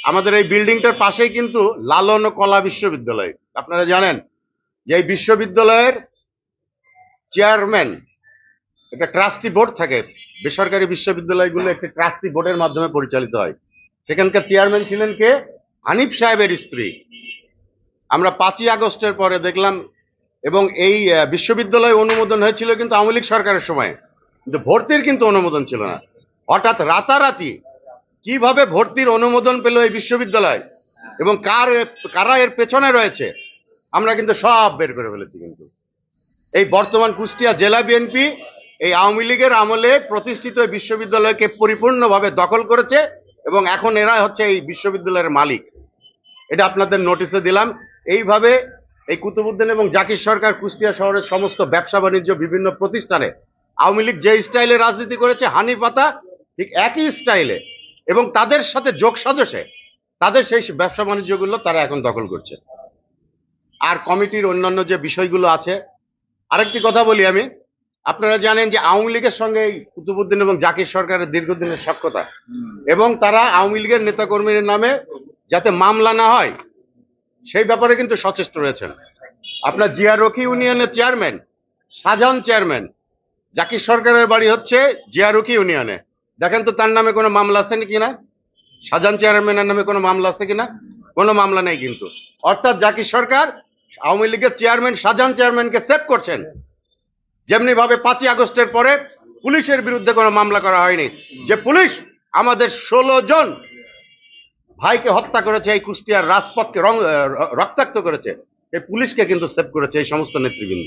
আমাদের এই বিল্ডিংটার পাশেই কিন্তু লালন ও কলা বিশ্ববিদ্যালয়। আপনারা জানেন যে এই বিশ্ববিদ্যালয়ের চেয়ারম্যান, একটা ট্রাস্টি বোর্ড থাকে, বেসরকারি বিশ্ববিদ্যালয়গুলো একটি ট্রাস্টি বোর্ডের মাধ্যমে পরিচালিত হয়। সেখানকার চেয়ারম্যান ছিলেন কে? হানিফ সাহেবের স্ত্রী। আমরা 5ই আগস্টের পরে দেখলাম, এবং এই বিশ্ববিদ্যালয় অনুমোদন হয়েছিল কিন্তু আওয়ামী লীগ সরকারের সময়, কিন্তু ভর্তির কিন্তু অনুমোদন ছিল না। হঠাৎ রাতারাতি কিভাবে ভর্তির অনুমোদন পেল এই বিশ্ববিদ্যালয় এবং কারা এর পেছনে রয়েছে আমরা কিন্তু সব বের করে ফেলেছি। কিন্তু এই বর্তমান কুষ্টিয়া জেলা বিএনপি এই আওয়ামী লীগের আমলে প্রতিষ্ঠিত এই বিশ্ববিদ্যালয়কে পরিপূর্ণভাবে দখল করেছে এবং এখন এরা হচ্ছে এই বিশ্ববিদ্যালয়ের মালিক। এটা আপনাদের নোটিশে দিলাম। এইভাবে এই কুতুবউদ্দিন এবং জাকির সরকার কুষ্টিয়া শহরের সমস্ত ব্যবসা বাণিজ্য বিভিন্ন প্রতিষ্ঠানে আওয়ামী লীগ যে স্টাইলে রাজনীতি করেছে, হানিফাতা ঠিক একই স্টাইলে এবং তাদের সাথে যোগ সাজসে তাদের সেই ব্যবসা বাণিজ্যগুলো তারা এখন দখল করছে। আর কমিটির অন্যান্য যে বিষয়গুলো আছে, আরেকটি কথা বলি আমি, আপনারা জানেন যে আওয়ামী লীগের সঙ্গে এই কুতুবউদ্দিন এবং জাকির সরকারের দীর্ঘদিনের সখ্যতা, এবং তারা আওয়ামী লীগের নেতাকর্মীর নামে যাতে মামলা না হয় সেই ব্যাপারে কিন্তু সচেষ্ট রয়েছেন। আপনার জিয়ারকি ইউনিয়নের চেয়ারম্যান, শাহজাহান চেয়ারম্যান, জাকির সরকারের বাড়ি হচ্ছে জিয়ারকি ইউনিয়নে। দেখেন তো তার নামে কোনো মামলা আছে কিনা, শাহজাহান চেয়ারম্যানের নামে কোনো মামলা আছে কিনা? কোনো মামলা নেই কিন্তু। অর্থাৎ জাকির সরকার আওয়ামী লীগের চেয়ারম্যান শাহজাহান চেয়ারম্যানকে সেভ করছেন। যেমনি ভাবে 5ই আগস্টের পরে পুলিশের বিরুদ্ধে কোনো মামলা করা হয়নি, যে পুলিশ আমাদের 16 জন ভাইকে হত্যা করেছে, এই কুষ্টিয়ার রাজপথকে রক্তাক্ত করেছে, এই পুলিশকে কিন্তু সেভ করেছে এই সমস্ত নেতৃবৃন্দ।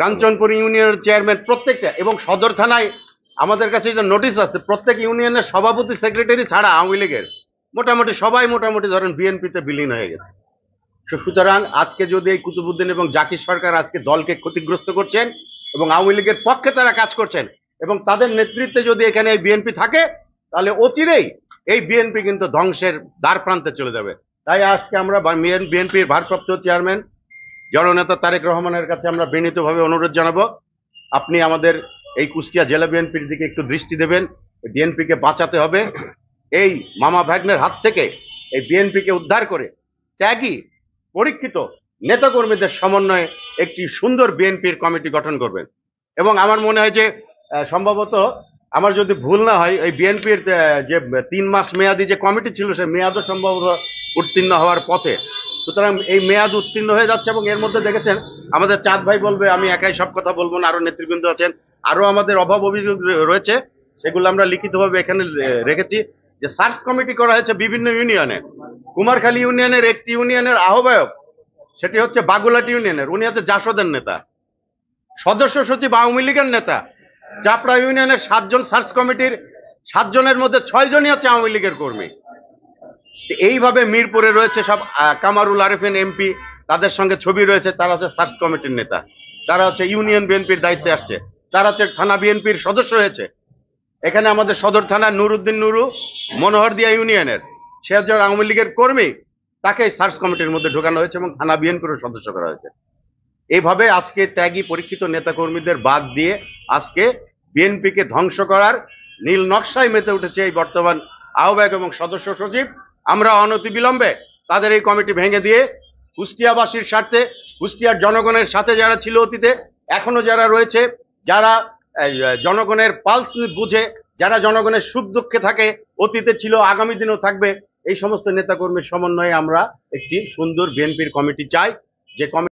কাঞ্চনপুর ইউনিয়নের চেয়ারম্যান প্রত্যেকটা, এবং সদর থানায় আমাদের কাছে যে নোটিশ আছে, প্রত্যেক ইউনিয়নের সভাপতি সেক্রেটারি ছাড়া আওয়ামী লীগের মোটামুটি সবাই ধরেন বিএনপিতে বিলীন হয়ে গেছে। সুতরাং আজকে যদি এই কুতুবউদ্দিন এবং জাকির সরকার আজকে দলকে ক্ষতিগ্রস্ত করছেন এবং আওয়ামী লীগের পক্ষে তারা কাজ করছেন এবং তাদের নেতৃত্বে যদি এখানে এই বিএনপি থাকে, তাহলে অচিরেই এই বিএনপি কিন্তু ধ্বংসের দ্বার প্রান্তে চলে যাবে। তাই আজকে আমরা বিএনপির ভারপ্রাপ্ত চেয়ারম্যান জননেতা তারেক রহমানের কাছে আমরা বিনীতভাবে অনুরোধ জানাবো, আপনি আমাদের এই কুষ্টিয়া জেলা বিএনপির দিকে একটু দৃষ্টি দেবেন। বিএনপিকে বাঁচাতে হবে, এই মামা ভাগ্নের হাত থেকে এই বিএনপিকে উদ্ধার করে ত্যাগী পরীক্ষিত নেতাকর্মীদের সমন্বয়ে একটি সুন্দর বিএনপির কমিটি গঠন করবেন। এবং আমার মনে হয় যে সম্ভবত, আমার যদি ভুল না হয়, এই বিএনপির যে 3 মাস মেয়াদি যে কমিটি ছিল সেই মেয়াদও সম্ভবত উত্তীর্ণ হওয়ার পথে। সুতরাং এই মেয়াদ উত্তীর্ণ হয়ে যাচ্ছে এবং এর মধ্যে দেখেছেন আমাদের চাঁদ ভাই বলবে, আমি একাই সব কথা বলবো না, আরো নেতৃবৃন্দ আছেন, আরো আমাদের অভাব অভিযোগ রয়েছে, সেগুলো আমরা লিখিতভাবে এখানে রেখেছি। যে সার্চ কমিটি করা হয়েছে বিভিন্ন ইউনিয়নে, কুমারখালী ইউনিয়নের একটি ইউনিয়নের আহ্বায়ক, সেটি হচ্ছে বাগুলাটি ইউনিয়নের, উনি হচ্ছে জাসদের নেতা, সদস্য সচিব আওয়ামী লীগের নেতা। চাপড়া ইউনিয়নের 7 জন সার্চ কমিটির 7 জনের মধ্যে 6 জনই হচ্ছে আওয়ামী লীগের কর্মী। এইভাবে মিরপুরে রয়েছে সব কামারুল আরেফিন এমপি, তাদের সঙ্গে ছবি রয়েছে, তারা হচ্ছে সার্চ কমিটির নেতা, তারা হচ্ছে ইউনিয়ন বিএনপির দায়িত্বে আসছে, তারা হচ্ছে থানা বিএনপির সদস্য হয়েছে। এখানে আমাদের সদর থানা নুরুদ্দিন নুরু মনোহরদিয়া ইউনিয়নের, সে একজন আওয়ামী লীগের কর্মী, তাকে সার্চ কমিটির মধ্যে ঢোকানো হয়েছে এবং থানা বিএনপির সদস্য করা হয়েছে। এইভাবে আজকে ত্যাগী পরীক্ষিত নেতাকর্মীদের বাদ দিয়ে আজকে বিএনপিকে ধ্বংস করার নীল নকশায় মেতে উঠেছে এই বর্তমান আহ্বায়ক এবং সদস্য সচিব। আমরা অনতিবিলম্বে তাদের এই কমিটি ভেঙে দিয়ে কুষ্টিয়াবাসীর স্বার্থে, কুষ্টিয়ার জনগণের সাথে যারা ছিল অতীতে, এখনো যারা রয়েছে, যারা জনগণের পালস বুঝে, যারা জনগণের সুখ দুঃখে থাকে, অতীতে ছিল, আগামী দিনেও থাকবে, এই সমস্ত নেতাকর্মীর সমন্বয়ে আমরা একটি সুন্দর বিএনপির কমিটি চাই, যে কমিটি